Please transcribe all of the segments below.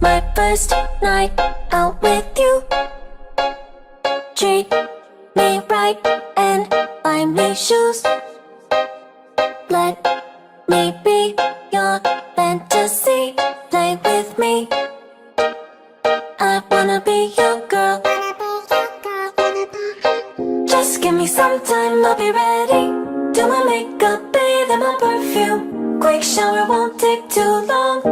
my first night out with you. Treat me right and buy me shoes. Let me be your fantasy. Play with me. I wanna be your girl. Just give me some time, I'll be ready. Do my makeup, bathe in my perfume. Quick shower won't take too long.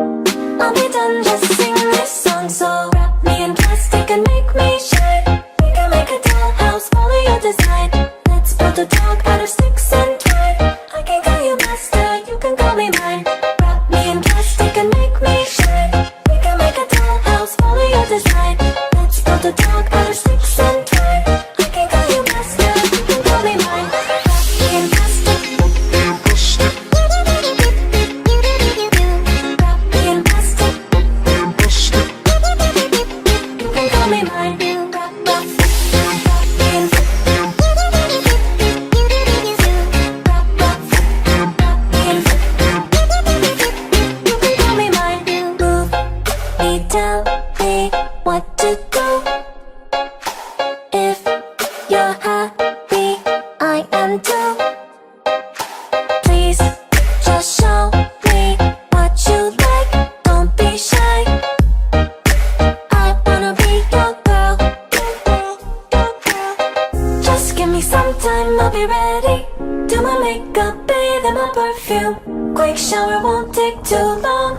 I'll be done, just sing this song. So wrap me in plastic and make me shine. We can make a dollhouse, follow your design. Let's build a dog out of sticks and twine. I can call you master, you can call me mine. Wrap me in plastic and make me shine. We can make a dollhouse, follow your design. Let's build a dog out of sticks and twine. I can call you master, you can call me mine. Wrap me in plastic. Wrap me in plastic. You can call me mine. Wrap me in. Tell me what to do. If you're happy, I am too. Please just show me what you like. Don't be shy. I wanna be your girl. Just give me some time, I'll be ready. Do my makeup, bathe in my perfume. Quick shower won't take too long.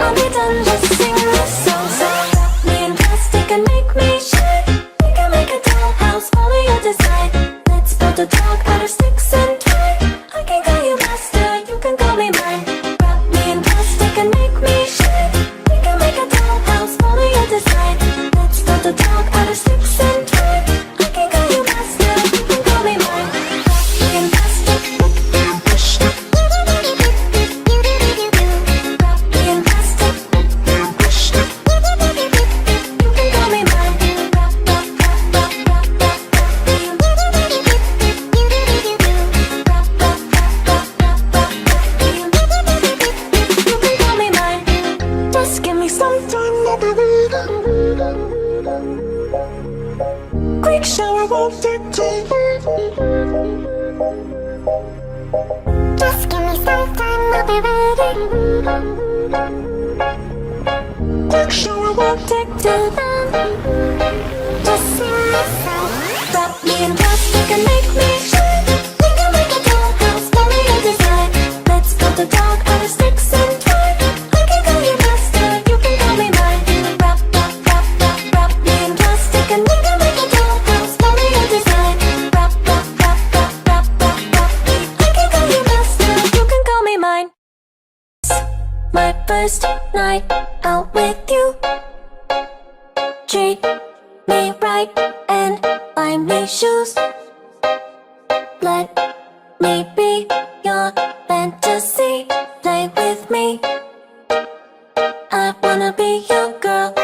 I'll be done, just sing this song. So wrap me in plastic and make me shine. We can make a dollhouse, follow your design. Let's build a dog out of sticks and twine. I can call you master, you can call me mine. Wrap me in plastic and make me shine. We can make a dollhouse, follow your design. Let's build a dog out of sticks and twine. I can call you master, you can call me mine. Wrap me in plastic. Quick shower won't take too long. Just give me some time, I'll be ready. Quick shower won't take too long. Just sing this song. Wrap me in plastic and make me shine. We can make a dollhouse, follow your design. Let's build a dog out of sticks and twine. I can call you master, you can call me mine. Wrap me in plastic and we can make a dollhouse, follow your design. Wrap me. I can call you master, you can call me mine. My first night out with you. Treat me right and buy me shoes. Let me be your fantasy. Play with me. I wanna be your girl.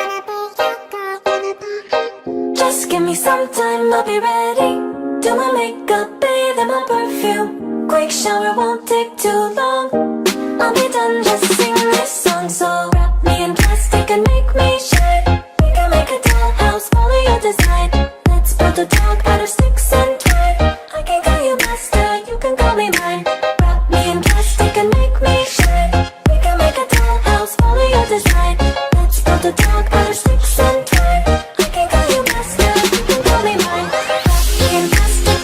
Just give me some time, I'll be ready. Do my makeup, bathe in my perfume. Quick shower won't take too long. I'll be done, just sing this song. So wrap me in plastic and make me shine. We can make a dollhouse, follow your design. Let's build a dog out of sticks and twine. I can call you master, you can call me mine. Wrap me in plastic and make me shine. We can make a dollhouse, follow your design. Let's build a dog out of sticks and twine. I can call you master, you can call me mine. Wrap me in plastic.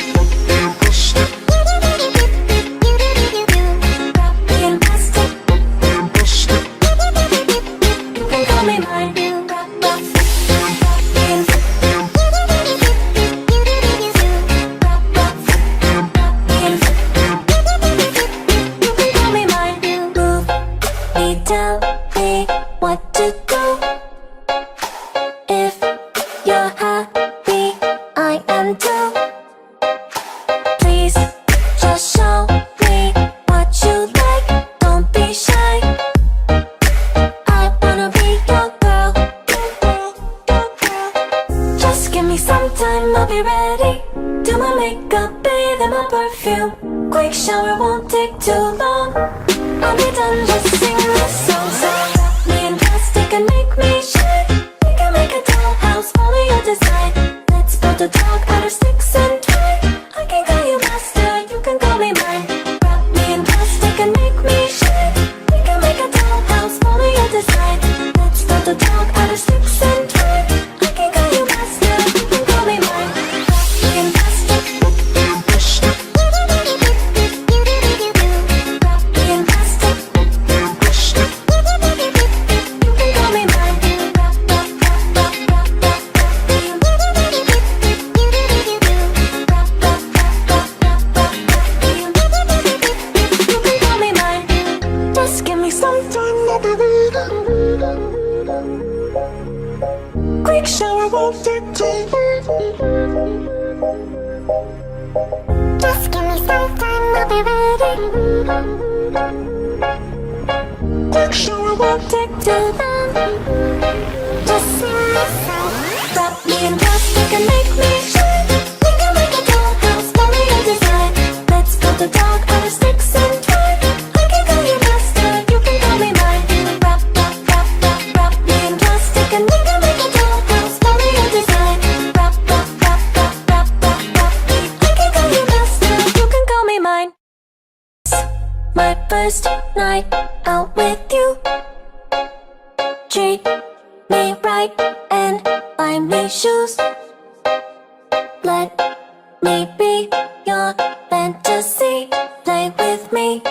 Wrap me in plastic. You can call me mine. Wrap me in. Tell me what to do. If you're happy, I am too. Please just show me what you like. Don't be shy. I wanna be your girl. Just give me some time, I'll be ready. Do my makeup, bathe in my perfume. Quick shower won't take too long. I'll be done, just sing this song. So wrap me in plastic and and make me shine. We can make a dollhouse, follow your design. Let's build a dog out of sticks and twine. I can call you master, you can call me mine. Wrap me in plastic and make me shine. We can make a dollhouse, follow your design. Let's build a dog out of sticks and twine. I can call you master, you can call me mine. Wrap me in plastic. Wrap me in plastic. You can call me mine. Wrap, wrap, wrap, wrap, wrap, wrap, wrap me in. Wrap, wrap, wrap, wrap, wrap, wrap, wrap me in. You can call me mine. Just give me some time, I'll be waiting. Quick shower won't take too long. Just give me some time, I'll be ready. Quick shower won't take too long. Just sing this song. Wrap me in plastic and make me shine. We can make a dollhouse, follow your design. Let's build a dog out of sticks and twine. I can call you master, you can call me mine. Wrap, wrap, wrap, wrap, wrap me in plastic and we can make a dollhouse, follow your design. Wrap, wrap, wrap, wrap, wrap, wrap, wrap me. I can call you master, you can call me mine. My first night out with you. Treat me right and buy me shoes. Let me be your fantasy. Play with me.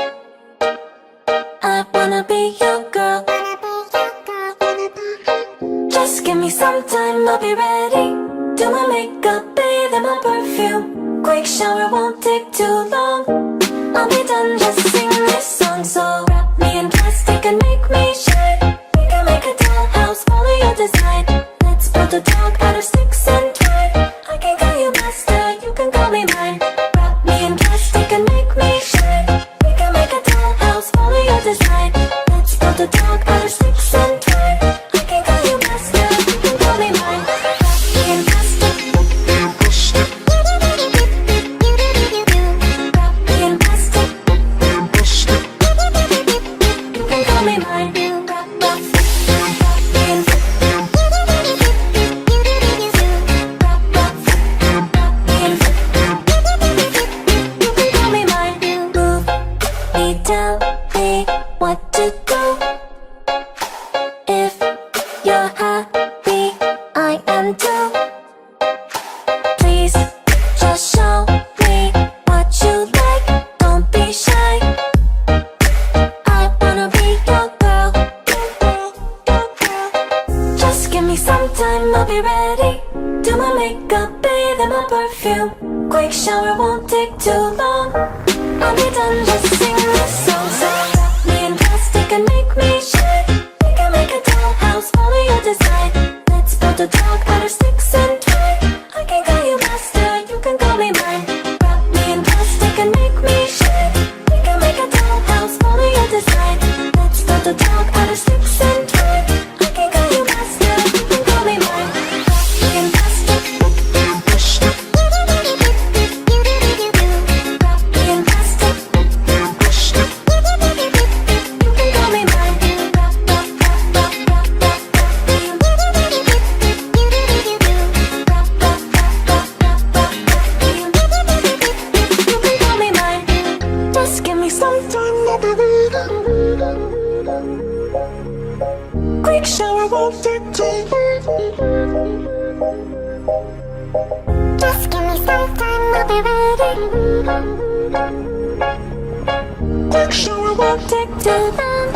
I wanna be your girl. Just give me some time, I'll be ready. Do my makeup, bathe in my perfume. Quick shower won't take too long. I'll be done, just sing this song. So wrap me in plastic and make me shine. We can make a dollhouse, follow your design. Let's build a dog out of sticks and twine. I can call you master, you can call me mine. Wrap me in plastic and make me shine. We can make a dollhouse, follow your design. Let's build a dog out of sticks and twine. I can call you master, you can call me mine. Wrap me in plastic. Wrap me in plastic. You can call me mine. Wrap, wrap, wrap me in. Wrap, wrap, wrap me in. You can call me mine. Move me, tell me what to do. If you're happy, I am too. Please just show me what you like. Don't be shy. I wanna be your girl. Just give me some time, I'll be ready. Do my makeup, bathe in my perfume. Quick shower won't take too long. I'll be done, just sing this song. So wrap me in plastic and make me shine. We can make a dollhouse, follow your design. Let's build a dog out of sticks and twine. I can call you master, you can call me mine. Wrap me in plastic and make me shine. We can make a dollhouse, follow your design. Let's build a dog out of sticks and twine. I can call you master, you can call me mine. Wrap me in plastic. Wrap me in plastic. You can call me mine. Wrap, wrap, wrap, wrap, wrap, wrap, wrap me in. Wrap, wrap, wrap, wrap, wrap, wrap me in. You can call me mine. Just give me some time, I'll be waiting. Quick shower won't take too long. Just give me some time, I'll be ready. Quick shower won't take too long.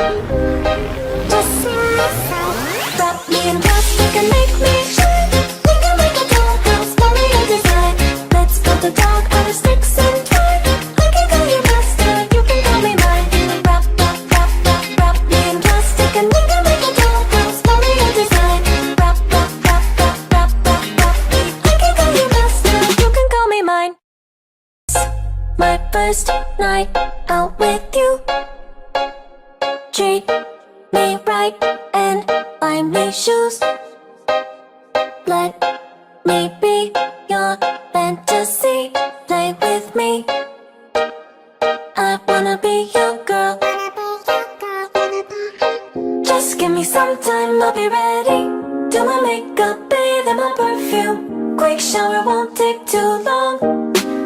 Just sing this song. Wrap me in plastic and make me shine. We can make a dollhouse, follow your design. Let's build a dog out of sticks and twine. I can call you master, you can call me mine. Wrap, wrap, wrap, wrap, wrap me in plastic and we can make a dollhouse, follow your design. Wrap, wrap, wrap, wrap, wrap, wrap, wrap me. I can call you master, you can call me mine. My first night out with you. Treat me right and buy me shoes. Let me be your fantasy. Play with me. I wanna be your girl. Just give me some time, I'll be ready. Do my makeup, bathe in my perfume. Quick shower won't take too long.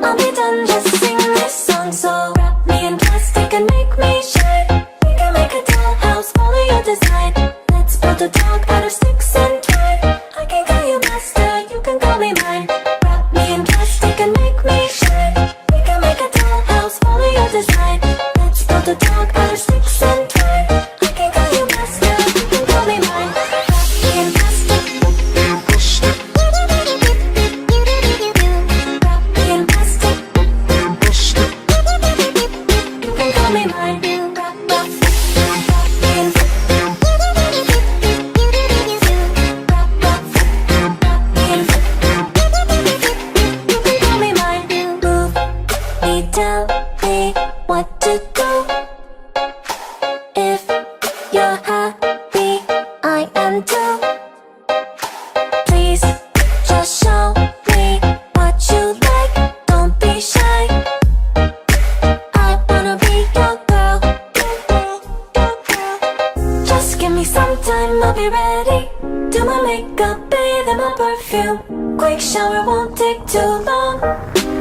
I'll be done, just sing this song. So wrap me in plastic and make me shine. We can make a dollhouse, follow your design. Let's build a dog out of sticks and twine. I can call you master, you can call me mine. Wrap me in plastic and make me shine. We can make a dollhouse, follow your design. Let's build a dog out of sticks and twine. I can call you master, you can call me mine. Wrap me in plastic. Wrap me in plastic. You can call me mine. Wrap me in tell me what to do. If you're happy, I am too. Please just show me what you like. Don't be shy. I wanna be your girl. Just give me some time, I'll be ready. Do my makeup, bathe in my perfume. Quick shower won't take too long.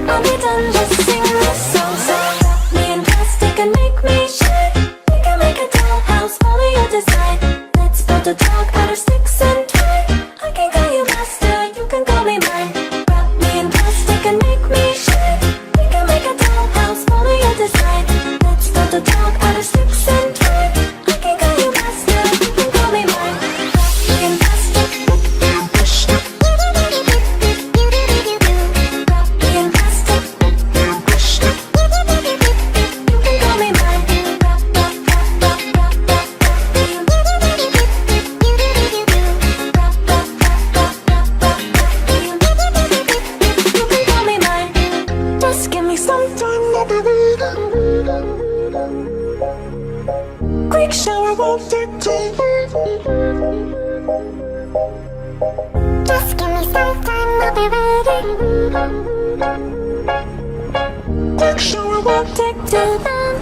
I'll be done, just sing this song. So wrap me in plastic and make me shine. We can make a dollhouse, follow your design. Let's build a dog out of sticks and twine. I can call you master, you can call me mine. Wrap me in plastic and make me shine. We can make a dollhouse, follow your design. Let's build a dog out of sticks and twine. I can call you master, you can call me mine. Wrap me in plastic. Wrap me in plastic. You can call me mine. You can call me mine. Just give me some time, I'll be waiting. Quick shower won't take too long. Just give me some time, I'll be ready. Quick shower won't take too long.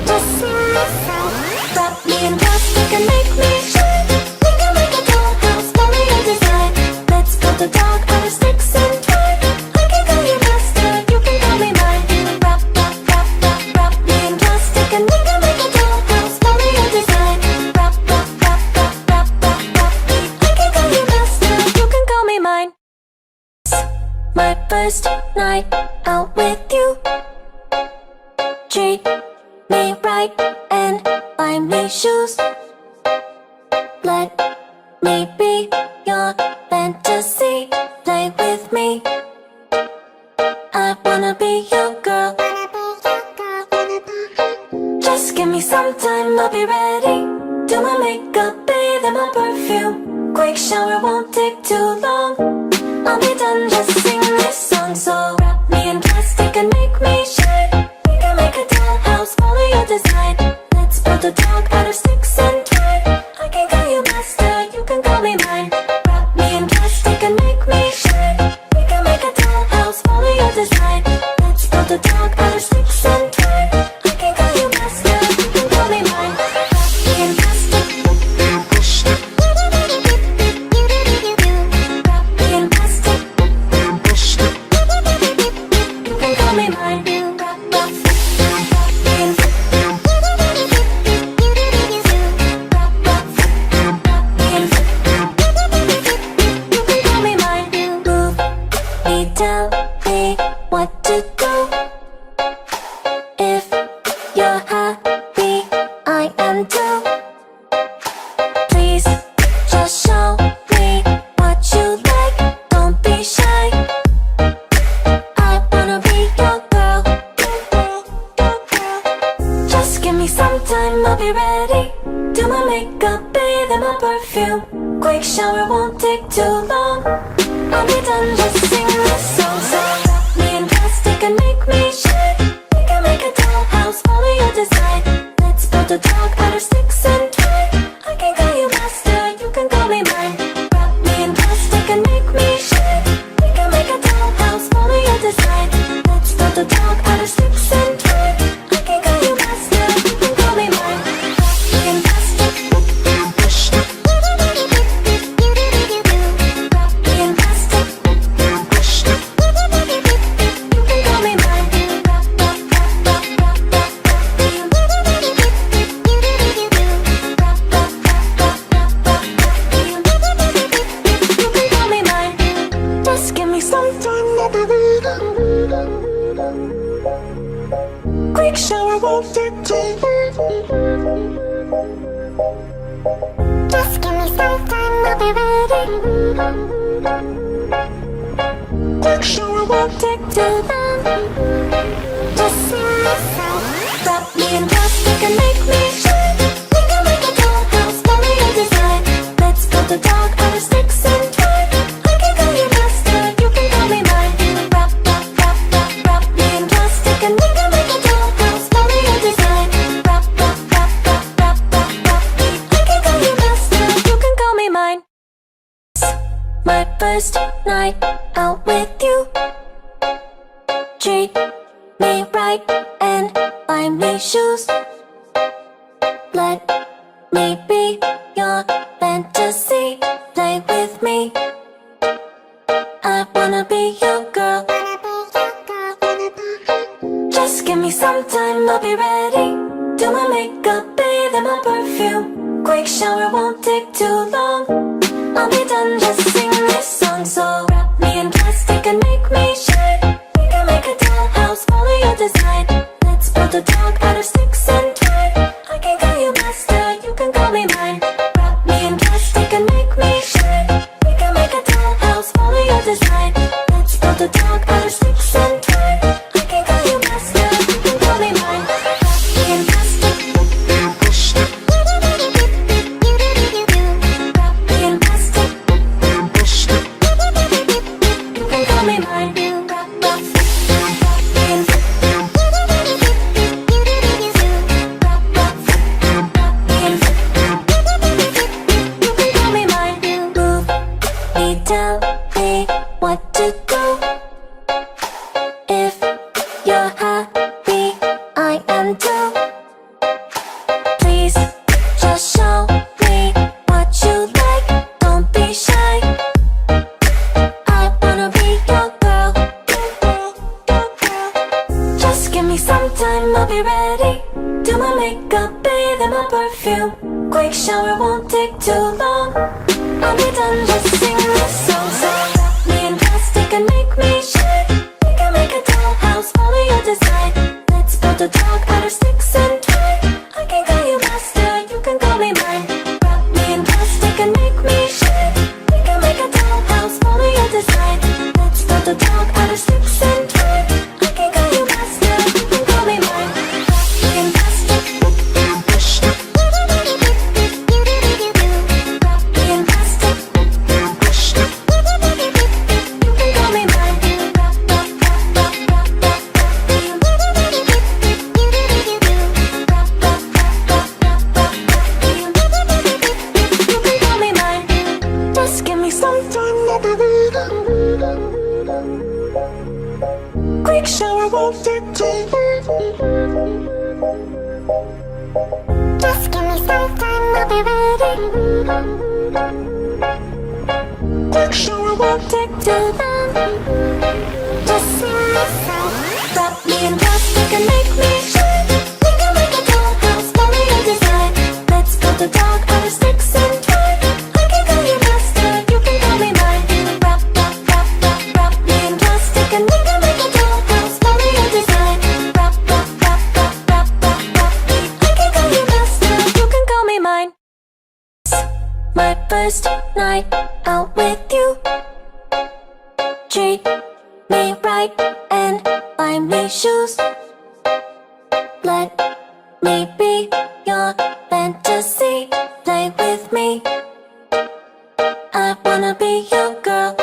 Just sing this song. Wrap me in plastic and make me shine. We can make a dollhouse, follow your design. Let's build a dog out of sticks and twine. I can call you master, you can call me mine. Wrap me in plastic and we can make a dollhouse, follow your design. Wrap me. I can call you master, you can call me mine. My first night out with you. Treat me right and buy me shoes. Let me be your fantasy. Play with me. I wanna be your girl. Just give me some time, I'll be ready. Do my makeup, bathe in my perfume. Quick shower won't take too long. I'll be done, just sing this song. So wrap me in plastic and make me shine. We can make a dollhouse, follow your design. Let's build a dog out of sticks and twine. I can call you master, you can call me mine. Wrap me in plastic and make me shine. We can make a dollhouse, follow your design. Let's build a dog out of sticks and twine. I can call you master, you can call me mine. Wrap me in plastic. Wrap me in plastic. You can call me mine. Tell me what to do. If you're happy, I am too. Please just show me what you like. Don't be shy. I wanna be your girl. Just give me some time, I'll be ready. Do my makeup, bathe in my perfume. Quick shower won't take too long. I'll be done, just sing this song. So wrap me in plastic and make me shine. We can make a dollhouse, follow your design. Let's build a dog out of sticks and twine. I can call you master, you can call me mine. Wrap me in plastic and make me shine. We can make a dollhouse, follow your design. Let's build a dog out of sticks and twine. I can call you master, you can call me mine. Wrap me in plastic. Wrap me in plastic. be ready. Quick shower won't take too long. Just sing this song. Wrap me in plastic and make me shine. We can make a dollhouse, follow your design. Let's build a dog out of sticks and twine. I can call you master, you can call me mine. Wrap, wrap, wrap, wrap, wrap me in plastic and we can make a dollhouse, follow your design. Wrap, wrap, wrap, wrap, wrap, wrap, wrap me. I can call you master, you can call me mine. My first night out with you. Treat me right and buy me shoes. Let me be your fantasy. Play with me. I wanna be your girl. Just give me some time, I'll be ready. Do my makeup, bathe in my perfume. Quick shower won't take too long. I'll be done, just sing this song. So wrap me in plastic and make me shine. We can make a dollhouse, follow your design. Let's build a dog out of sticks and twine. I can call you master, you can call me mine. Wrap me in plastic and make me shine. We can make a dollhouse, follow your design. Let's build a dog out of sticks and twine. I can call you master, you can call me mine. Wrap me in plastic. Wrap me in plastic. You can call me mine. Wrap, wrap, wrap me in. Wrap, wrap, wrap me in. You can call me mine. Move me, tell me what to do. If you're happy, I am too. Please just show me what you like. Don't be shy. I wanna be your girl. Just give me some time, I'll be ready. Do my makeup, bathe in my perfume. Quick shower won't take too long. I'll be done, just sing this song. So wrap me in plastic and make me shine. We can make a dollhouse, follow your design. Let's build a dog out of sticks and twine. I can call you master, you can call me mine. Wrap me in plastic and make me shine. We can make a dollhouse, follow your design. Let's build a dog out of sticks and twine. I can call you master, you can call me mine. Wrap me in plastic. Wrap me in plastic. You can call me mine. Wrap, wrap, wrap, wrap, wrap, wrap, wrap me in. Wrap, wrap, wrap, wrap, wrap, wrap me in. You can call me mine. Just give me some time, I'll be ready. Quick shower won't take too long. Just give me some time, I'll be ready. Quick shower won't take too long. Just sing this song. Wrap me in plastic and make me shine. We can make a dollhouse, follow your design. Let's build a dog out of sticks and twine. I can call you master, you can call me mine. Wrap, wrap, wrap, wrap, wrap me in plastic and we can make a dollhouse, follow your design. Wrap, wrap, wrap, wrap, wrap, wrap, wrap me. I can call you master, you can call me mine. My first night out with you. Treat me right and buy me shoes. Let me be your fantasy. Play with me. I wanna be your girl.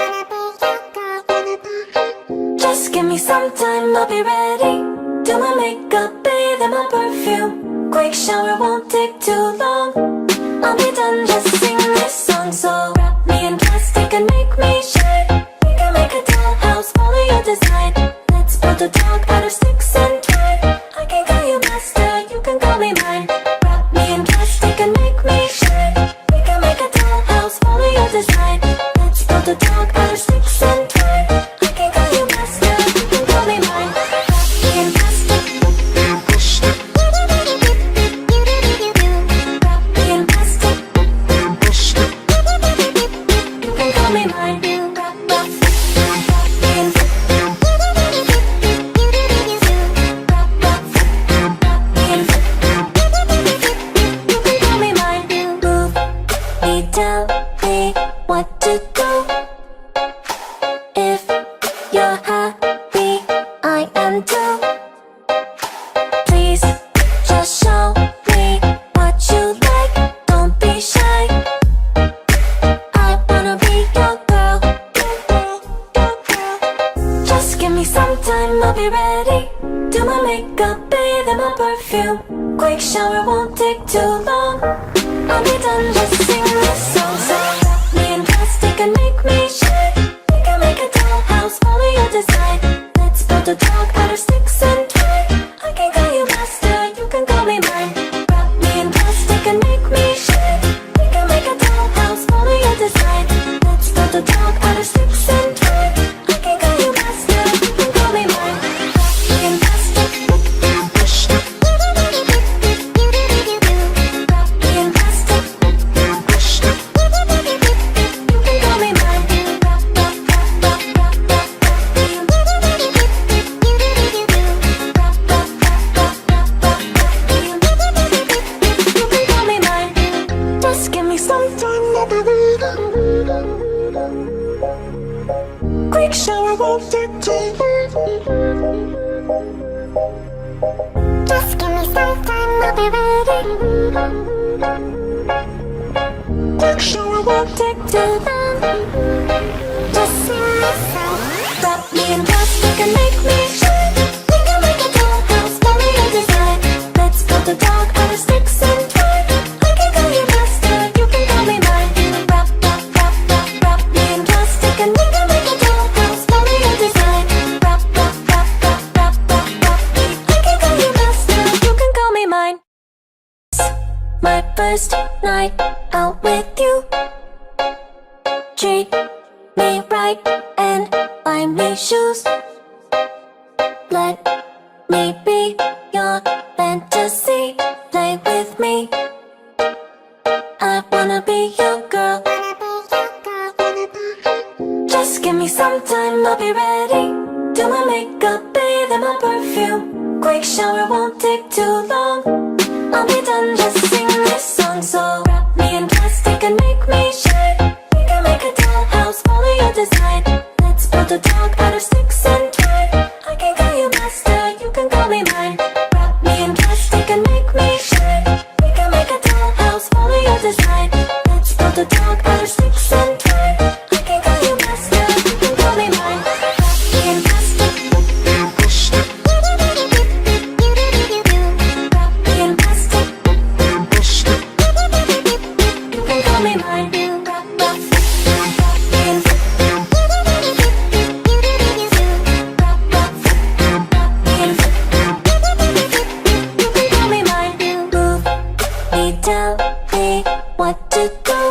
Just give me some time, I'll be ready. Do my makeup, bathe in my perfume. Quick shower won't take too long. I'll be done, just sing this song. So wrap me in plastic and make me shine. We can make a dollhouse, follow your design. Let's build a dog out of sticks and twine. I can call you master, you can call me mine. Wrap me in plastic and make me shine. We can make a dollhouse, follow your design. Let's build a dog out of sticks and twine. I can call you master, you can call me mine. Wrap me in plastic. Wrap me in plastic. You can call me mine. Wrap, wrap, wrap me in. Wrap, wrap, wrap me in. You can call me mine. Move me, tell me what to do. If you're happy, I am too. Please just show me what you like, don't be shy. I wanna be your girl. Just give me some time, I'll be ready. Do my makeup, bathe in my perfume. Quick shower won't take too long. I'll be done, just sing this song. So wrap me in plastic and make me shine. We can make a dollhouse, follow your design. Let's build a dog out of sticks and twine. I can call you master, you can call me mine. Wrap me in plastic and make me shine. We can make a dollhouse, follow your design. Let's build a dog out of sticks and twine. I can call you master, you can call me mine. Wrap me in plastic. Wrap me in plastic. You can call me mine. Wrap, wrap, wrap, wrap, wrap, wrap, wrap me in. Wrap, wrap, wrap, wrap, wrap, wrap, wrap me in. You can call me mine. Just give me some time, I'll be waiting. Quick shower won't take too long. Just give me some time, I'll be ready. Quick shower won't take too long. Just sing this song. Wrap me in plastic and make me shine. We can make a dollhouse, follow your design. Let's build a dog out of sticks and twine. I can call you master, you can call me mine. Wrap, wrap, wrap, wrap, wrap me in plastic and we can make a dollhouse, follow your design. Wrap, wrap, wrap, wrap, wrap, wrap, wrap me. I can call you master, you can call me mine. My first night out with you. Treat me right and buy me shoes. Let me be your fantasy. Play with me. I wanna be your girl. Just give me some time, I'll be ready. Do my makeup, bathe in my perfume. Quick shower won't take too long. I'll be done, just sing this song. So wrap me in plastic and make me shine. We can make a dollhouse, follow your design. Let's build a dog out of sticks and twine. I can call you master, you can call me mine. Wrap me in plastic and make me shine. We can make a dollhouse, follow your design. Let's build a dog out of sticks and twine. I can call you master, you can call me mine. Wrap me in plastic. Wrap me in plastic. You can call me mine. Wrap, wrap, wrap me in. Wrap, wrap, wrap me in. You can call me mine. Move me, tell me what to do.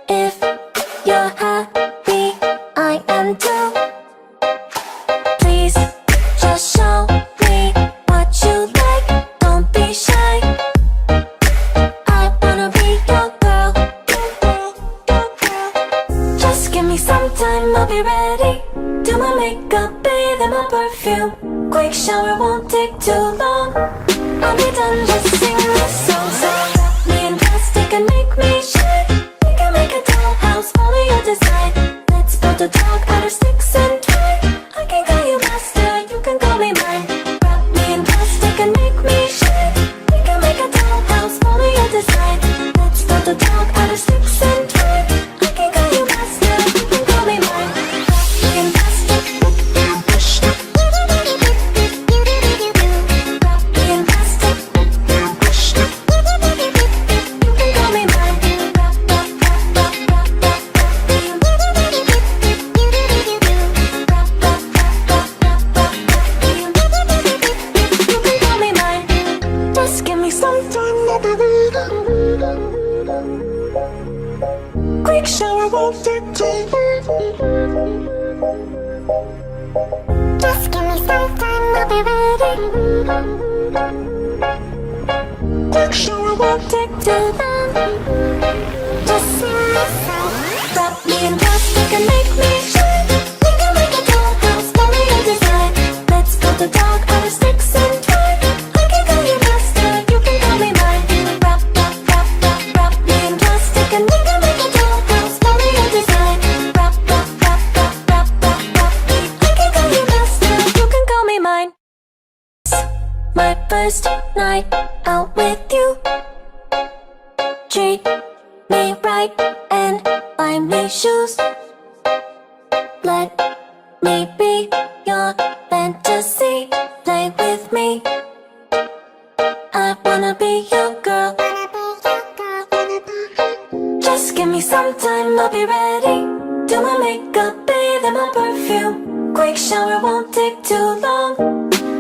If you're happy, I am too. Please just show me what you like, don't be shy. I wanna be your girl. Just give me some time, I'll be ready. Do my makeup, bathe in my perfume. Quick shower won't take too long. I'll be done, just sing this song. So wrap me in plastic and make me shine. We can make a dollhouse, follow your design. Let's build a dog out of sticks and twine. I can call you master, you can call me mine. Wrap me in plastic and make me shine. We can make a dollhouse, follow your design. Let's build a dog out of sticks and twine. I can call you master, you can call me mine. Wrap me in plastic. Wrap me in plastic. Wrap me in plastic. You can call me mine. Wrap, wrap, wrap, wrap, wrap, wrap, wrap me in. Wrap, wrap, wrap, wrap, wrap, wrap me in. You can call me mine. Just give me some time, I'll be waiting. Quick shower won't take too long. Just give me some time, I'll be ready. Quick shower won't take too long. Just sing this song. Wrap me in plastic and make me shine. We can make a dollhouse, follow your design. Let's build a dog out of sticks and twine. I can call you master, you can call me mine. Wrap, wrap, wrap, wrap, wrap me in plastic and we can make a dollhouse. right and buy me shoes. Let me be your fantasy. Play with me. I wanna be your girl. Just give me some time, I'll be ready. Do my makeup, bathe in my perfume. Quick shower won't take too long.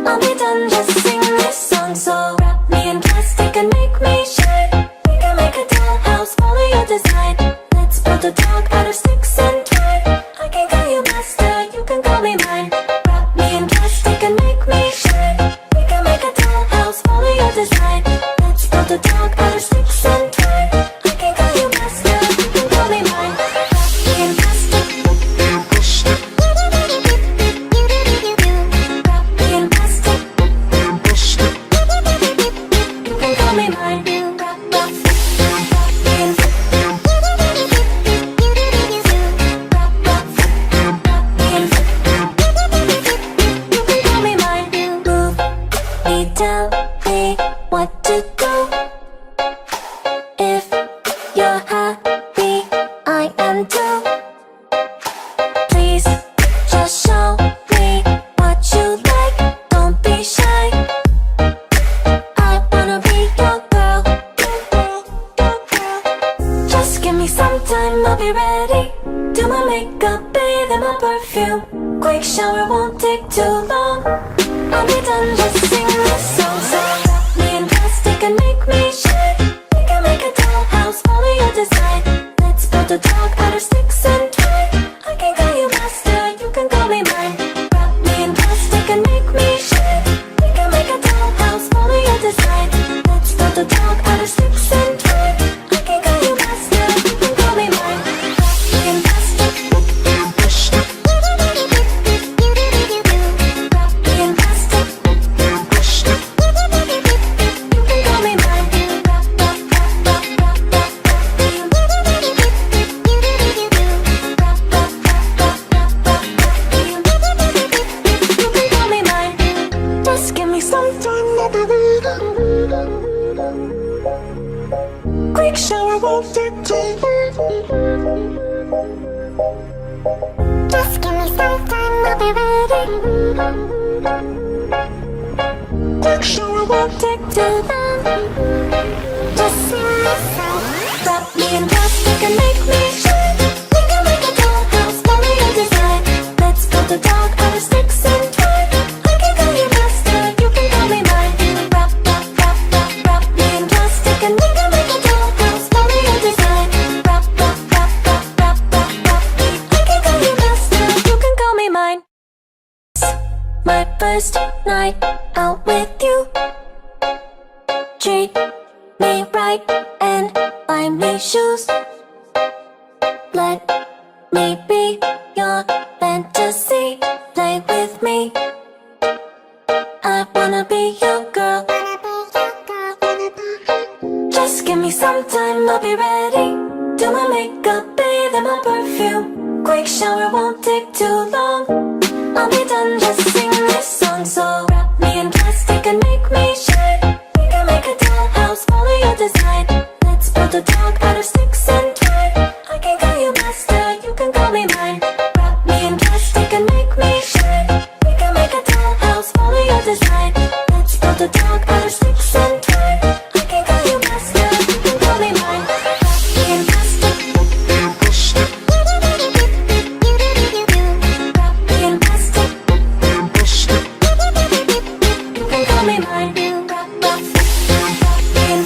I'll be done, just sing this song. So wrap me in plastic and make me shine. We can make a dollhouse, follow your design. Let's build a dog out of sticks and twine. I can call you master, you can call me mine. Wrap me in plastic and make me shine. We can make a dollhouse, follow your design. Let's build a dog out of sticks and twine. I can call you master, you can call me mine. Wrap me in plastic. Wrap me in plastic. You can call me mine. Wrap me in. Tell me what to do. If you're happy, I am too. Please just show me what you like. Don't be shy. I wanna be your girl. Just give me some time, I'll be ready. Do my makeup, bathe in my perfume. Quick shower won't take too long. I'll be done, just sing this song. So wrap me in plastic and make me shine. We can make a dollhouse, follow your design. Let's build a dog out of sticks and twine. I can call you master, you can call me mine. Wrap me in plastic and make me shine. We can make a dollhouse, follow your design. Let's build a dog out of sticks and twine. I can call you master, you can call me mine. Wrap me in plastic. Wrap me in plastic. You can call me mine. You can call me mine. Just give me some time, I'll be waiting. Quick shower won't take too long. Just give me some time, I'll be ready. Quick shower won't take too long. Just sing this song. Wrap me in plastic and make me shine. We can make a dollhouse, follow your design. Let's build a dog out of sticks and twine. I can call you master, you can call me mine. Wrap me in plastic and we can make a dollhouse, follow your design. Wrap me. I can call you master, you can call me mine. My first night out with you. Treat me right and buy me shoes. Let me be your fantasy. Play with me. I wanna be your girl. Just give me some time, I'll be ready. Do my makeup, bathe in my perfume. Quick shower won't take too long. I'll be done, just sing this song. So wrap me in plastic and make me shine. We can make a dollhouse, follow your design. Let's build a dog out of sticks and twine. I can call you master, you can call me mine. Wrap me in plastic and make me shine. We can make a dollhouse, follow your design. Let's build a dog out of sticks and twine. I can call you master, you can call me mine. Wrap me in plastic. Wrap me in plastic. You can call me mine. Wrap me in.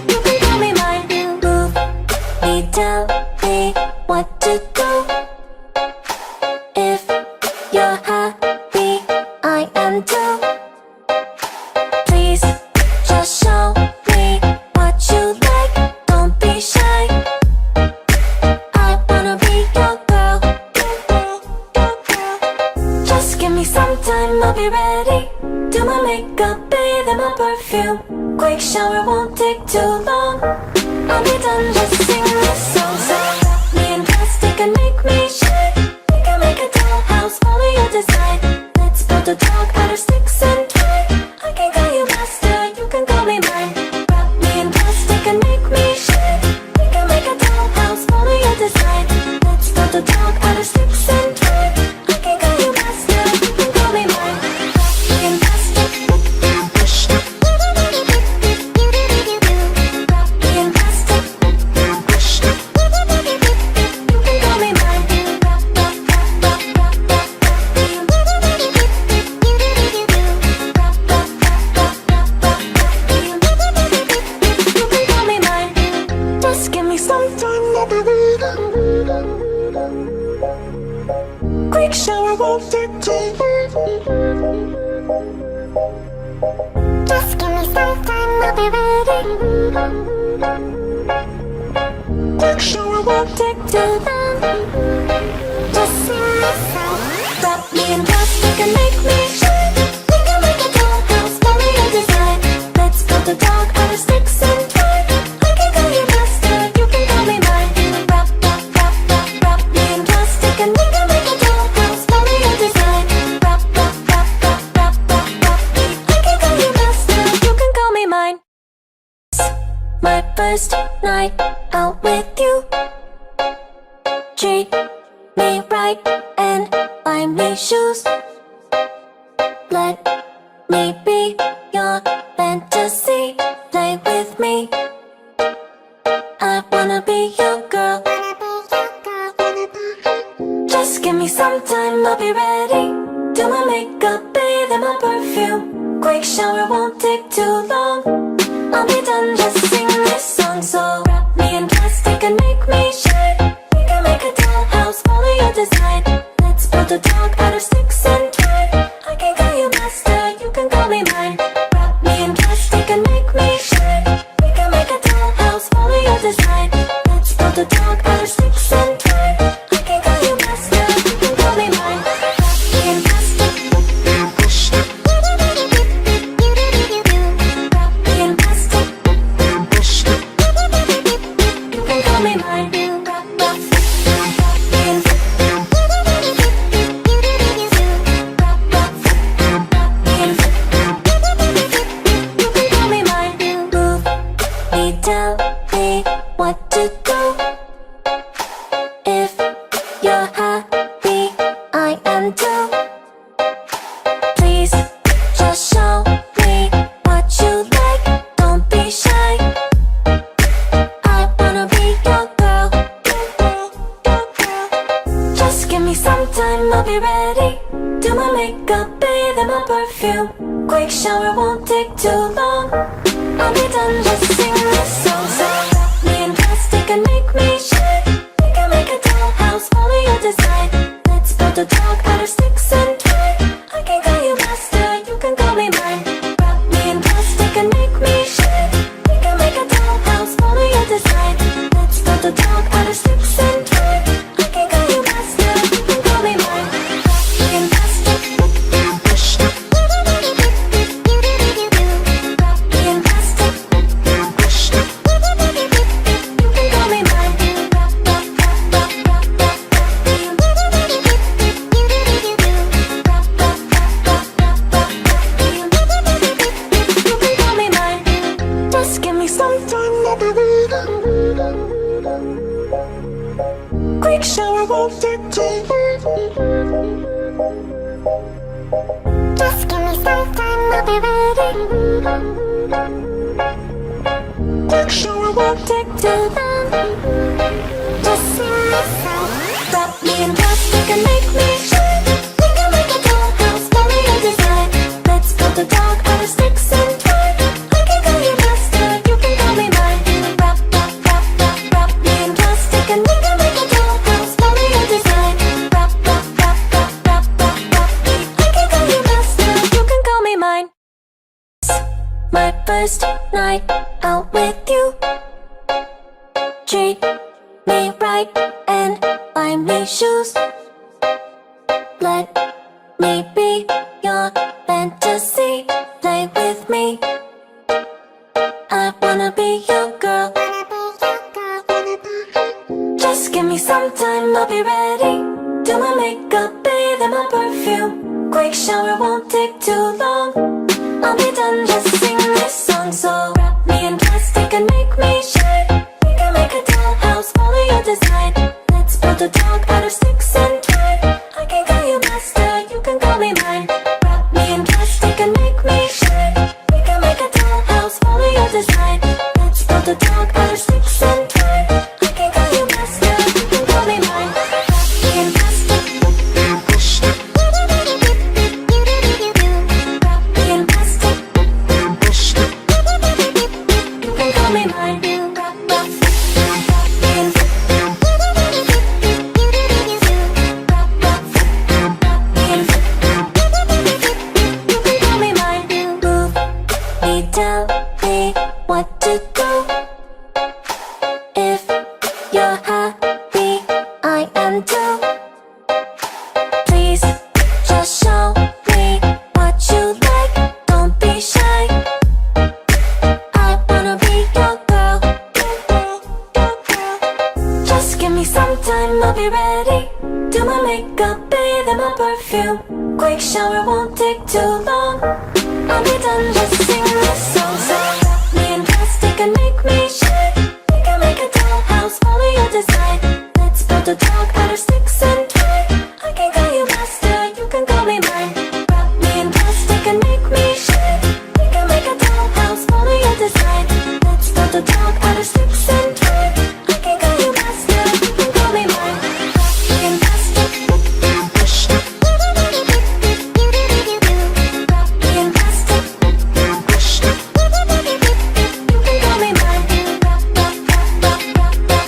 You can call me mine. Move me, tell me what to do. If you're happy, I am too. Please just show me what you like. Don't be shy. I wanna be your girl. Just give me some time, I'll be ready. Do my makeup, bathe in my perfume. Quick shower won't take too long. I'll be done, just sing this song. So wrap me in plastic and make me shine. We can make a dollhouse, follow your design. Let's build a dog out of sticks and twine. Just give me some time, I'll be ready. Quick shower won't take too long. Just sing this song. Wrap me in plastic and make me shine. We can make a dollhouse, follow your design. Let's build a dog out of sticks and twine. I can call you master, you can call me mine. Wrap, wrap, wrap, wrap, wrap me in plastic and we can make a dollhouse, follow your design. Wrap, wrap, wrap, wrap, wrap, wrap, wrap me. I can call you master, you can call me mine. My first night out with you. Treat me right and buy me shoes. Let me be your fantasy. Play with me. I wanna be your girl. Just give me some time, I'll be ready. Do my makeup, bathe in my perfume. Quick shower won't take too long. I'll be done, just sing this song. So wrap me in plastic and make me shine. We can make a dollhouse, follow your design. Let's build a dog out of sticks and twine. I can call you master, you can call me mine. Wrap me in plastic and make me shine. We can make a dollhouse, follow your design. Let's build a dog out of sticks and twine. I can call you master, you can call me mine. Wrap me in plastic. Wrap me in plastic. You can call me mine. Wrap, wrap, wrap me in. Wrap, wrap, wrap me in. You can call me mine. Move me, tell me what to do. If you're happy, I am too. Please just show me what you like. Don't be shy. I wanna be your girl. Just give me some time, I'll be ready. Do my makeup, bathe in my perfume. Quick shower won't take too long. I'll be done, just sing this song. So wrap me in plastic and make me shine. We can make a dollhouse, follow your design. Let's build a dog out of sticks and twine. I can call you master, you can call me mine. Wrap me in plastic and make me shine. We can make a dollhouse, follow your design. Let's build a dog out of sticks and twine. I can call you master, you can call me mine. Wrap me in plastic. Wrap me in plastic. You can call me mine. Wrap, wrap, wrap, wrap, wrap, wrap, wrap me in. Wrap, wrap, wrap, wrap, wrap, wrap me in. You can call me mine. Just give me some time, I'll be ready. Quick shower won't take too long. Just give me some time, I'll be ready. Quick shower won't take too long. Just sing this song. Wrap me in plastic and make me shine. We can make a dollhouse, follow your design. Let's build a dog out of sticks and twine. I can call you master, you can call me mine. Wrap, wrap, wrap, wrap, wrap me in plastic and we can make a dollhouse, follow your design. Wrap, wrap, wrap, wrap, wrap, wrap, wrap me. I can call you master, you can call me mine. My first night out with you. Treat me right and buy me shoes. Let me be your fantasy. Play with me. I wanna be your girl. Just give me some time, I'll be ready. Do my makeup, bathe in my perfume. Quick shower won't take too long. I'll be done, just sing this song. So wrap me in plastic and make me shine. We can make a dollhouse, follow your design. Let's build a dog out of sticks and twine. I can call you master, you can call me mine. Wrap me in plastic and make me shine. We can make a dollhouse, follow your design. Let's build a dog out of sticks and twine. I can call you master, you can call me mine. Wrap me in plastic. Wrap me in plastic. You can call me mine. tell me what to do. If you're happy, I am too. Please just show me what you like. Don't be shy. I wanna be your girl. Just give me some time, I'll be ready. Do my makeup, bathe in my perfume. Quick shower won't take too long. I'll be done, just sing this song. So wrap me in plastic and make me shine. We can make a dollhouse, follow your design. Let's build a dog out of sticks and twine. I can call you master, you can call me mine. Wrap me in plastic and make me shine. We can make a dollhouse, follow your design. Let's build a dog out of sticks and twine. I can call you master, you can call me mine. Wrap me in plastic. Wrap me in plastic. You can call me mine. Wrap, wrap, wrap, wrap, wrap, wrap, wrap. Wrap, wrap, wrap,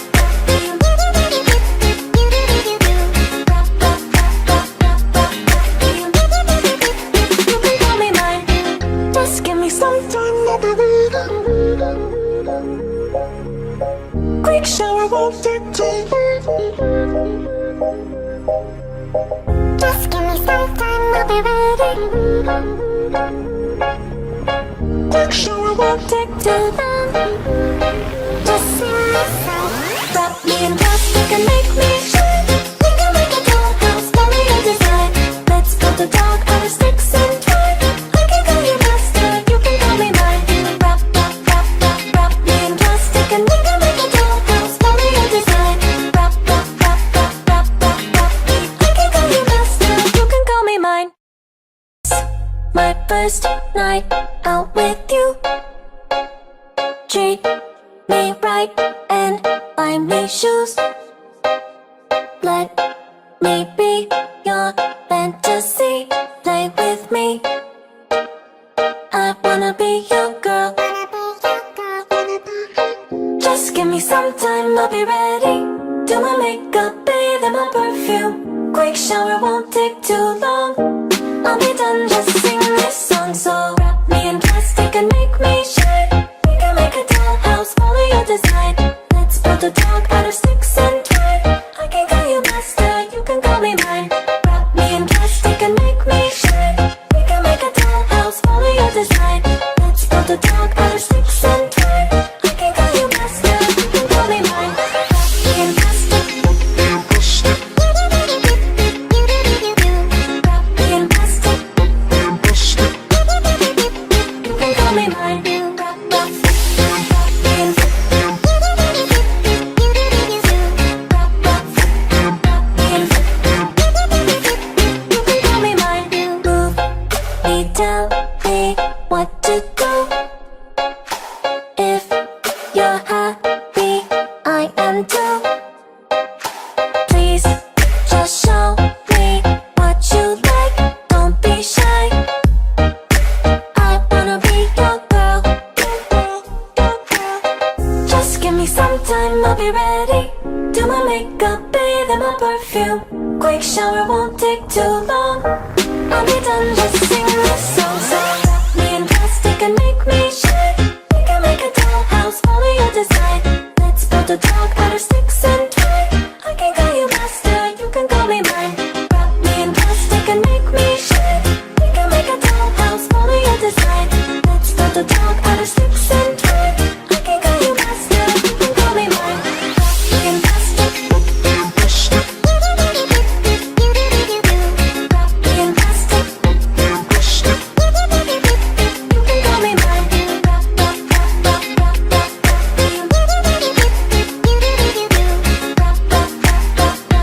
wrap, wrap, wrap, wrap. You can call me mine. Just give me some time, I'll be waiting. Quick shower won't take too long. Just give me some time, I'll be ready. Quick shower won't take too long. Just sing this song. Wrap me in plastic and make me shine. We can make a dollhouse, follow your design. Let's build a dog out of sticks and twine. I can call you master, you can call me mine. Wrap, wrap, wrap, wrap, wrap me in plastic and we can make a dollhouse, follow your design. Wrap, wrap, wrap, wrap, wrap, wrap, wrap. I can call you master, you can call me mine. My first night out with you. Treat me right and buy me shoes. Let me be your fantasy. Play with me. I wanna be your girl. Just give me some time, I'll be ready. Do my makeup, bathe in my perfume. Quick shower won't take too long. I'll be done, just sing this song. So wrap me in plastic and make me shine. We can make a dollhouse, follow your design. Let's build a dog out of sticks and twine. I can call you master, you can call me mine. Wrap me in plastic and make me shine. We can make a dollhouse, follow your design. Let's build a dog out of sticks and twine. I can call you master, you can call me mine. Wrap me in plastic. Wrap me in plastic. You can call me mine. Wrap, wrap, wrap me in. Wrap, wrap, wrap me in. You can call me mine. Move me, tell me what to do. If you're happy, I am too. Please just show me what you like. Don't be shy. I wanna be your girl. Just give me some time, I'll be ready. Do my makeup, bathe in my perfume. Quick shower won't take too long. I'll be done, just sing this song. So wrap me in plastic and make me shine. We can make a dollhouse, follow your design. Let's build a dog out of sticks and twine. I can call you master, you can call me mine. Wrap me in plastic and make me shine. We can make a dollhouse, follow your design. Let's build a dog out of sticks and twine. I can call you master, you can call me mine. Wrap me in plastic. Wrap me in plastic. You can call me mine. Wrap, wrap, wrap, wrap, wrap, wrap, wrap. Wrap, wrap, wrap, wrap, wrap, wrap, wrap.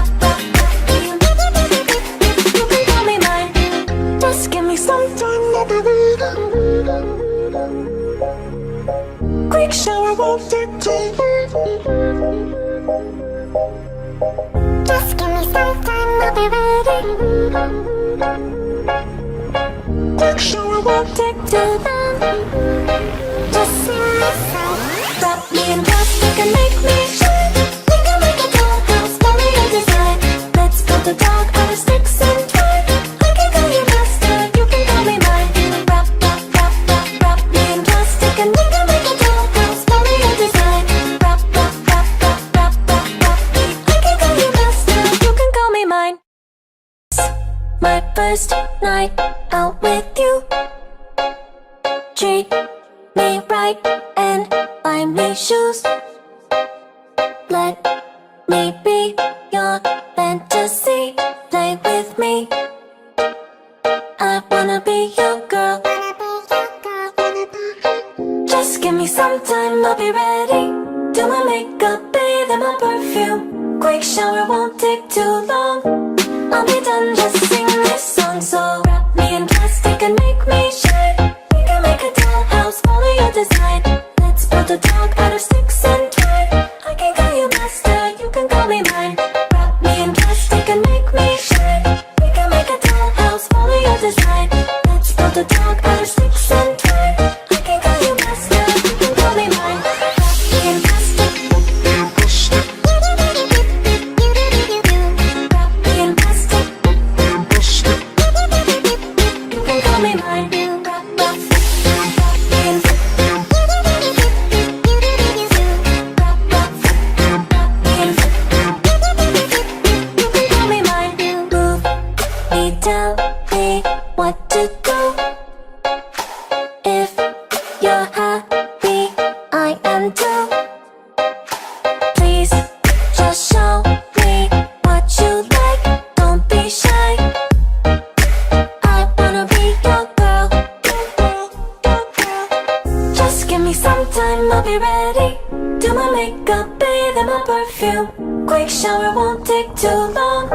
You can call me mine. Just give me some time, I'll be waiting. Quick shower won't take too long. Just give me some time, I'll be ready. Quick shower won't take too long. Just sing this song. Wrap me in plastic and make me shine. We can make a dollhouse, follow your design. Let's build a dog out of sticks and twine. I can call you master, you can call me mine. Wrap, wrap, wrap, wrap, wrap me in plastic. treat me right and buy me shoes. Let me be your fantasy, play with me. I wanna be your girl. Just give me some time, I'll be ready. Do my makeup, bathe in my perfume. Quick shower won't take too long. I'll be done, just sing this song. So wrap me in plastic and make me shine. We can make a dollhouse, follow your design. Let's build a dog out of sticks and twine. I can call you master, you can call me mine. Wrap me in plastic and make me shine. We can make a dollhouse, follow your design. Let's build a dog out of sticks and twine. I can call you master, you can call me mine. Wrap me in plastic. Wrap me in plastic. You can call me mine. Wrap me in tell me what to do. If you're happy, I am too. Please just show me what you like. Don't be shy. I wanna be your girl. Just give me some time, I'll be ready. Do my makeup, bathe in my perfume. Quick shower won't take too long.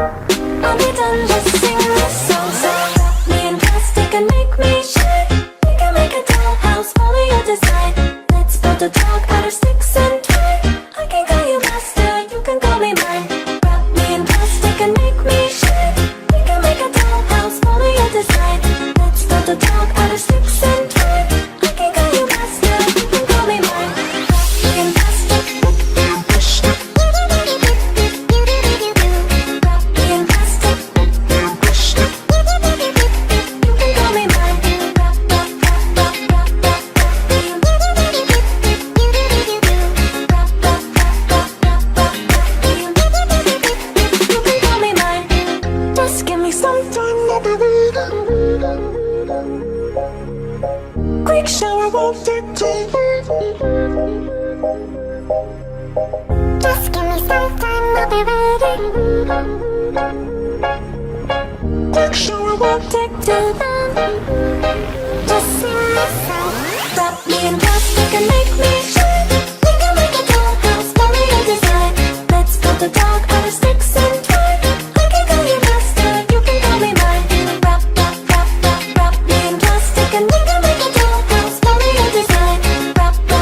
I'll be done, just sing this song. So wrap me in plastic and make me shine. We can make a dollhouse, follow your design. Let's build a dog out of sticks and twine. I can call you master, you can call me mine. Wrap me in plastic and make me shine. We can make a dollhouse, follow your design. Let's build a dog out of sticks and twine. I can call you master, you can call me mine. Wrap me in plastic. Wrap me in plastic. You can call me mine. You can call me mine. Just give me some time, I'll be waiting. Quick shower won't take too long. Just give me some time, I'll be ready. Quick shower won't take too long. Just sing this song. Wrap me in plastic and make me shine. We can make a dollhouse, follow your design. Let's build a dog out of sticks and twine. I can call you master, you can call me mine. Wrap me in plastic and we can make a dollhouse, follow your design. Wrap me.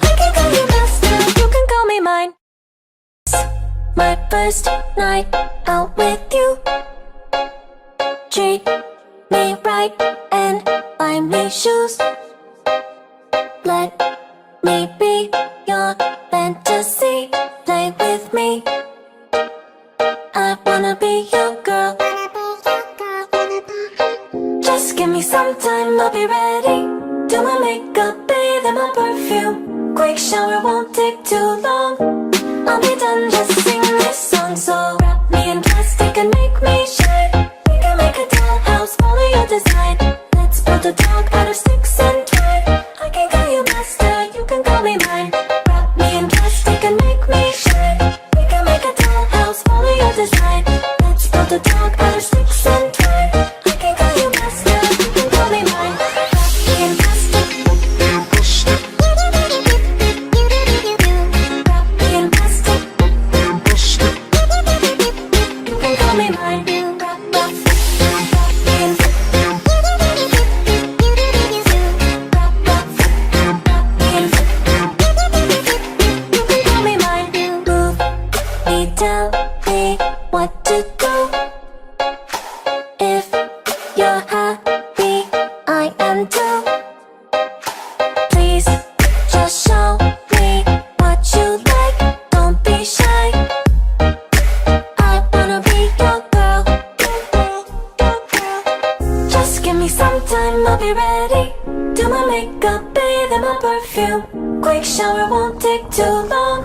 I can call you master, you can call me mine. My first night out with you. Treat me right and buy me shoes. Let me be your fantasy, play with me. I wanna be your girl. Just give me some time, I'll be ready. Do my makeup, bathe in my perfume. Quick shower won't take too long. I'll be done, just sing this song. So wrap me in plastic and make me shine. We can make a dollhouse, follow your design. Let's build a dog out of sticks and twine. I can call you master, you can call me mine. Wrap me in plastic and make me shine. We can make a dollhouse, follow your design. Let's build a dog out of sticks and twine. I can call you master, you can call me mine. Wrap me in plastic. Wrap me in plastic. You can call me mine. Tell me what to do. If you're happy, I am too. Please just show me what you like. Don't be shy. I wanna be your girl. Just give me some time, I'll be ready. Do my makeup, bathe in my perfume. Quick shower won't take too long.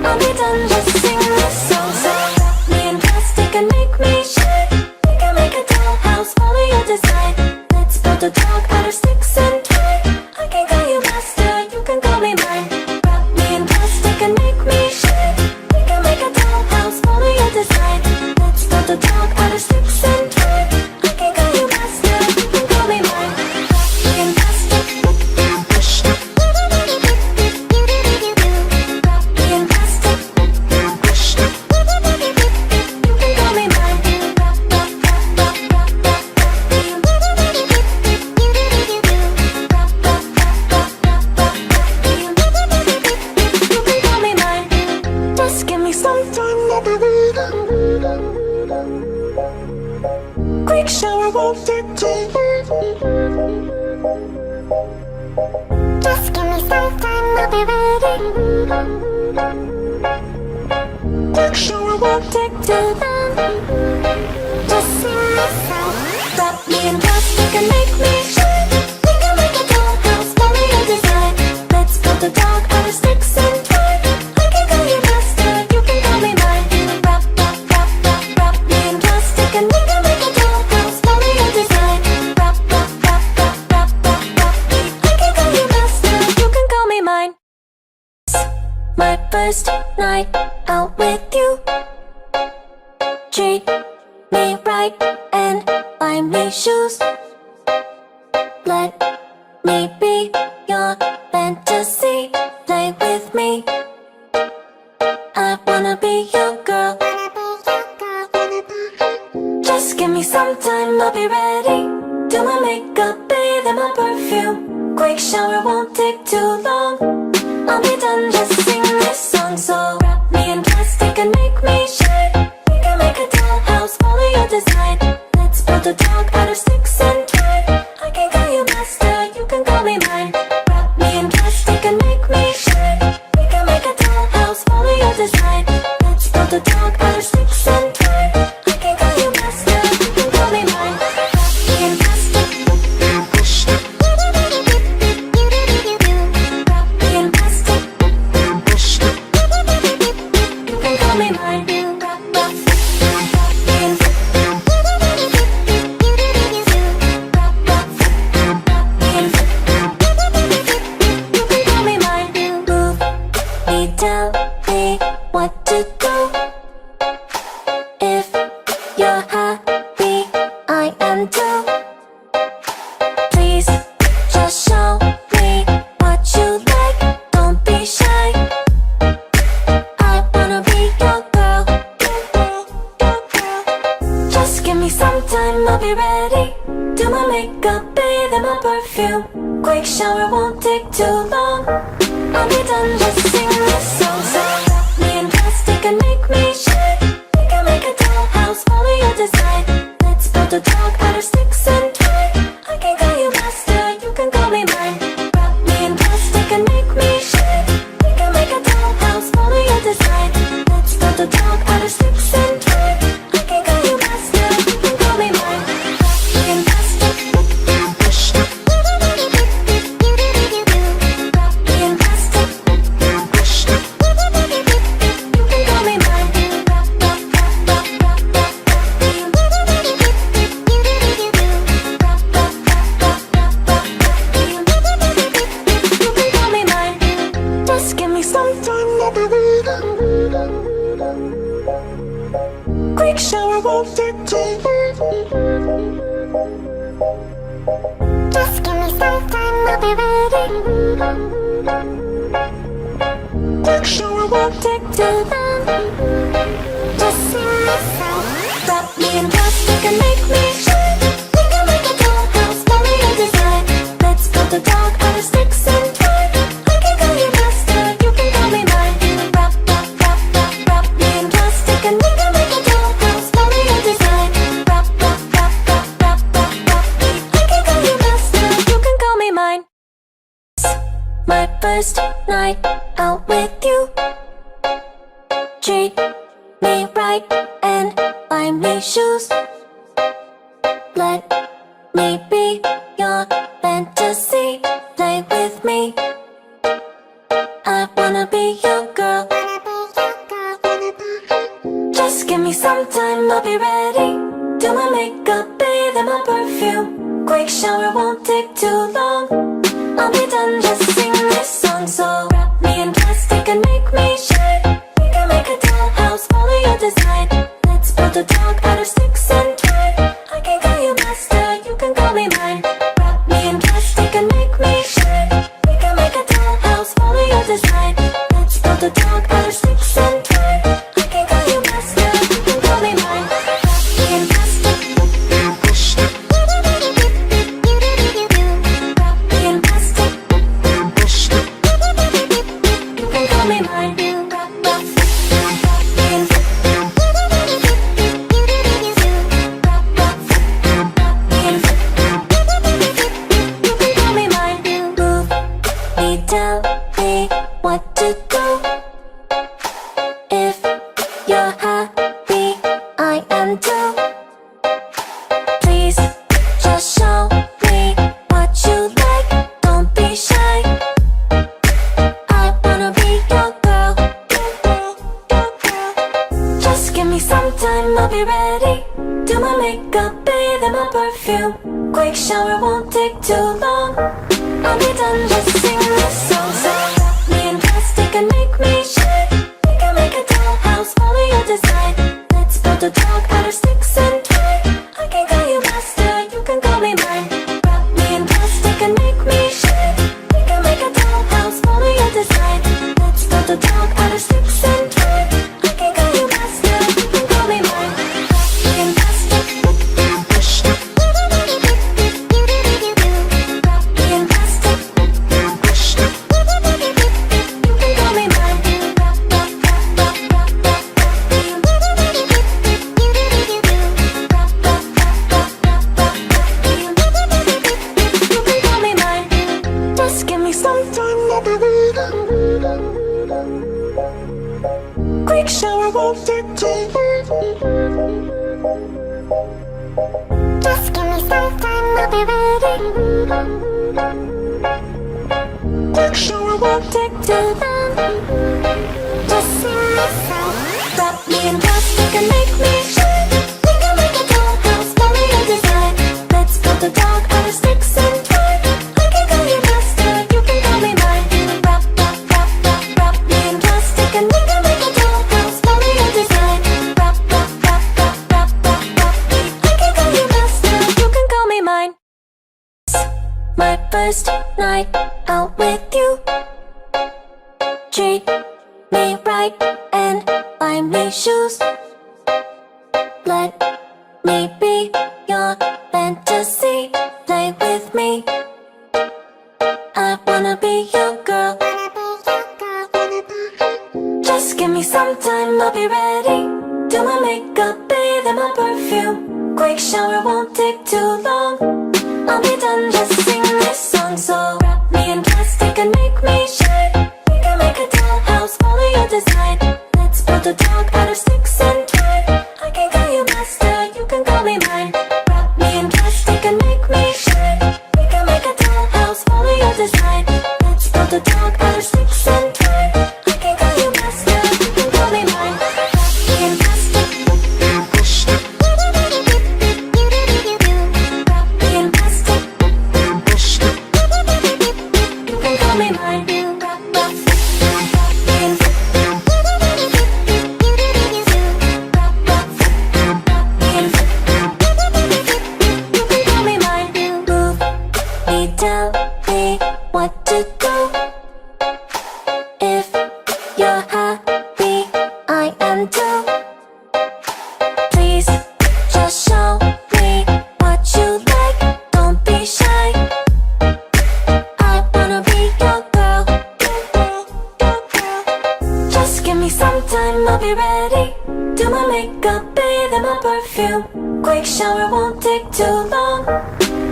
I'll be done, just sing this song. So wrap me in plastic and make me shine. We can make a dollhouse, follow your design. Let's build build a dog out of sticks and twine. I can call you master, you can call me mine. Wrap me in plastic and make me shine. We can make a dollhouse, follow your design. Let's build a dog out of sticks and twine. I can call you master, you can call me mine. Wrap me in plastic. Wrap me in plastic. You can call me mine. Wrap, wrap, wrap, wrap, wrap, wrap, wrap me in. Wrap, wrap, wrap, wrap, wrap, wrap me in. You can call me mine. Just give me some time, I'll be waiting. Quick shower won't take too long. Just give me some time, I'll be ready. Quick shower won't take too long. Just see me sound. Wrap me in plastic and make me shine. We can make a dollhouse, follow your design. Let's build a dog out of sticks and twine. I can call you master, you can call me mine. Wrap, wrap, wrap, wrap, wrap me in plastic and we can make a dollhouse, follow your design. Wrap, wrap, wrap, wrap, wrap, wrap, wrap me. I can call you master, you can call me mine. My first night out with you. Treat me right and buy me shoes. Let me be your fantasy. Play with me. I wanna be your girl. Just give me some time, I'll be ready. Do my makeup, bathe in my perfume. Quick shower won't take too long. I'll be done, just sing this song. So wrap me in plastic and make me shine. We can make a dollhouse, follow your design. Let's build a dog out of sticks and twine. I can call you master, you can call me mine. Wrap me in plastic and make me shine. We can make a dollhouse, follow your design. Let's build a dog out of sticks and twine. I can call you master, you can call me mine. Wrap me in plastic. Wrap me in plastic. You can call me mine. Wrap, wrap, wrap me in. Wrap, wrap, wrap me in. You can call me mine. Move me, tell me what to do. If you're happy, I am too. Please just show me what you like. Don't be shy. I wanna be your girl. Just give me some time, I'll be ready. Do my makeup, bathe in my perfume. Quick shower won't take too long. I'll be done, just sing this song. So wrap me in plastic and make me shine. We can make a dollhouse, follow your design. Let's build a dog out of sticks and twine. I can call you master, you can call me mine. Wrap me in plastic and make me shine. We can make a dollhouse, follow your design. Let's build a dog out of sticks and twine. I can call you master, you can call me mine. Wrap me in plastic. Wrap me in plastic. You can call me mine. Wrap, wrap, wrap, wrap, wrap, wrap, wrap me in. Wrap, wrap, wrap, wrap, wrap, wrap me in. You can call me mine. Just give me some time, I'll be waiting. Quick shower won't take too long. Just give me some time, I'll be ready. Quick shower won't take too long. Just sing me sound. Wrap me in plastic and make me shine. We can make a dollhouse, follow your design. Let's build a dog out of sticks and twine. I can call you master, you can call me mine. Wrap, wrap, wrap, wrap, wrap me in plastic and we can make a dollhouse, follow your design. Wrap, wrap, wrap, wrap, wrap, wrap, wrap me. I can call you master, you can call me mine. My first night out with you. Treat me right and buy me shoes. Let me be your fantasy. Play with me. I wanna be your girl. Just give me some time, I'll be ready. Do my makeup, bathe in my perfume. Quick shower won't take too long. I'll be done, just sing this song. So wrap me in plastic and make me shine. We can make a dollhouse, follow your design. Let's build a dog out of sticks and twine. I can call you master, you can call me mine. Wrap me in plastic and make me shine. We can make a dollhouse, follow your design. Let's build a dog out of sticks and twine. I can call you master, you can call me mine. Wrap me in plastic. Wrap me in plastic. You can call me mine. Wrap me in tell me what to do. If you're happy, I am too. Please just show me what you like. Don't be shy. I wanna be your girl. Just give me some time, I'll be ready. Do my makeup, bathe in my perfume. Quick shower won't take too long. I'll be done, just sing this song. So wrap me in plastic and make me shine. We can make a dollhouse, follow your design. Let's build a dog out of sticks and twine. I can call you master, you can call me mine. Wrap me in plastic and make me shine. We can make a dollhouse, follow your design. Let's build a dog out of sticks and twine. I can call you master, you can call me mine. Wrap me in plastic. Wrap me in plastic. You can call me mine. You can call me mine. Just give me some time, I'll be waiting. Quick shower won't take too long. Just give me some time, I'll be ready. Quick shower won't take too long. Just sing this song. Wrap me in plastic and make me shine. We can make a dollhouse, follow your design. Let's build a dog out of sticks and twine. I can call you master, you can call me mine. Wrap me in plastic and we can make a dollhouse, follow your design. Wrap me. I can call you master, you can call me mine. My first night out with you. Treat me right and buy me shoes. Let me be your fantasy. Play with me. I wanna be your girl. Just give me some time, I'll be ready. Do my makeup, bathe in my perfume. Quick shower won't take too long. I'll be done, just sing this song. So wrap me in plastic and make me shine. We can make a dollhouse, follow your design. Let's build a dog out of sticks and twine. I can call you master, you can call me mine. Wrap me in plastic and make me shine. We can make a dollhouse, follow your design. Let's build a dog out of sticks and twine. I can call you master, you can call me mine. Wrap me in plastic. Wrap me in plastic. You can call me mine. Tell me what to do. If you're happy, I am too. Please just show me what you like. Don't be shy. I wanna be your girl. Just give me some time, I'll be ready. Do my makeup, bathe in my perfume. Quick shower won't take too long.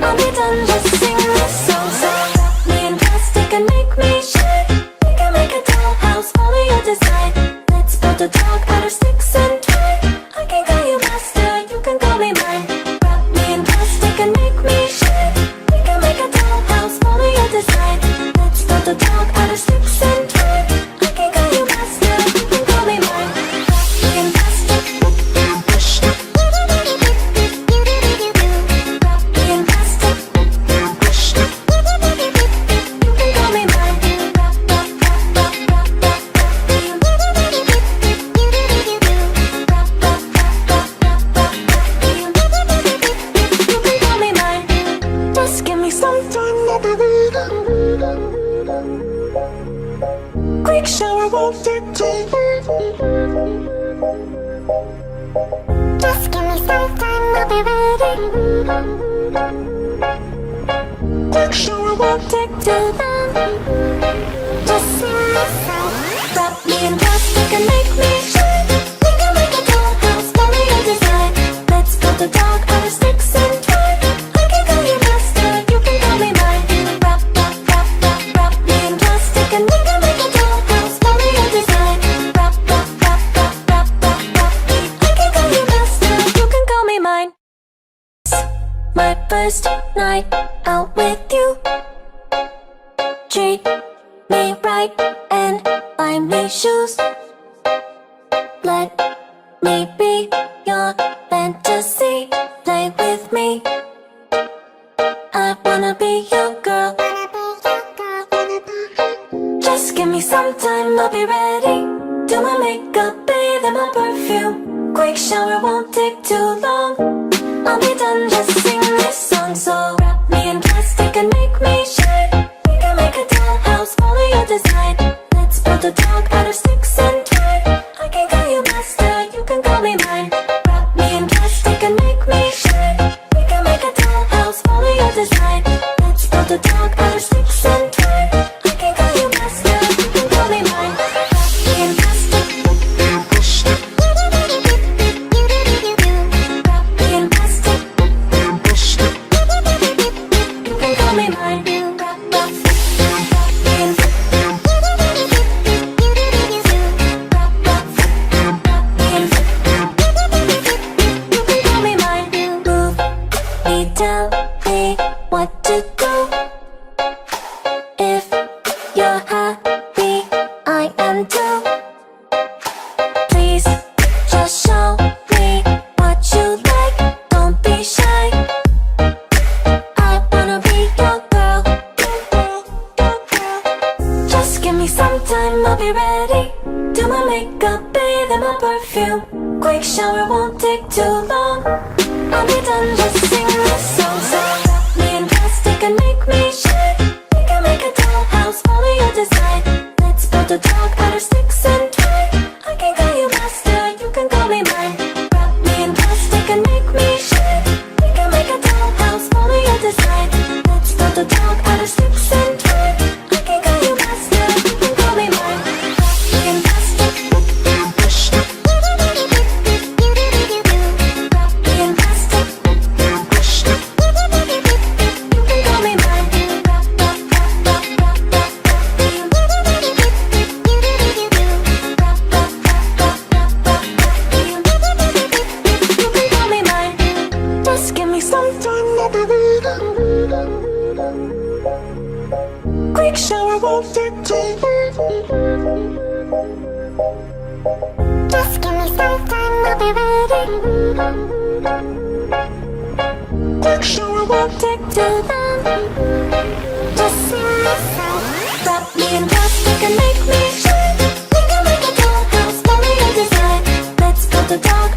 I'll be done, just sing this song. So wrap me in plastic and make me shine. We can make a dollhouse, follow your design. Let's build a dog out of sticks and twine. I can call you master, you can call me mine. Wrap me in plastic and make me shine. We can make a dollhouse, follow your design. Let's build a dog out of sticks and twine. I can call you master, you can call me mine. Wrap me in plastic. Wrap me in plastic. I'll be waiting. Quick shower won't take too long. Just give me some time, I'll be ready. Quick shower won't take too long. Just sing this song. Wrap me in plastic and make me shine. We can make a dollhouse, follow your design. Let's build a dog out of sticks and twine. I can call you master, you can call me mine. Wrap, wrap, wrap, wrap, wrap me in plastic and we can make a dollhouse, follow your design. Wrap, wrap, wrap, wrap, wrap, wrap, wrap me. I can call you master, you can call me mine. My first night out with you. Treat me right and buy me shoes. Let me be your fantasy. Play with me. I wanna be your girl. Just give me some time, I'll be ready. Do my makeup, bathe in my perfume. Quick shower won't take too long. I'll be done, just sing this song. So wrap me in plastic and make me shine. We can make a dollhouse, follow your design. Let's build a dog out of sticks and twine. I can call you master, you can call me mine. Wrap me in plastic and make me shine. We can make a dollhouse, follow your design. Let's build a dog out of sticks and twine. I can call you master, you can call me mine. Wrap me in plastic. Wrap me in plastic. You can call me mine. Wrap, wrap, wrap me in. Wrap, wrap, wrap me in. You can call me mine. Move me, tell me what to do. If you're happy, I am too. Please just show me what you like. Don't be shy. I wanna be your girl. Just give me some time, I'll be ready. Do my makeup, bathe in my perfume. Quick shower won't take too long. I'll be done, just sing this song. So wrap me in plastic and make me shine. We can make a dollhouse, follow your design. Let's build a dog out of sticks and twine. I can call you master, you can call me mine. Wrap me in plastic and make me shine. We can make a dollhouse, follow your design. Let's build a dog out of sticks and twine. I can call you master, you can call me mine. Wrap me in plastic. Wrap me in plastic. You can call me mine. Wrap, wrap, wrap, wrap, wrap, wrap, wrap me in. Wrap, wrap, wrap, wrap, wrap, wrap me in. You can call me mine. Just give me some time, I'll be waiting. Quick shower won't take too long. Just give me some time, I'll be ready. Quick shower won't Take too long. Just sing this song. Wrap me in plastic and make me shine. We can make a dollhouse, follow your design. Let's build a dog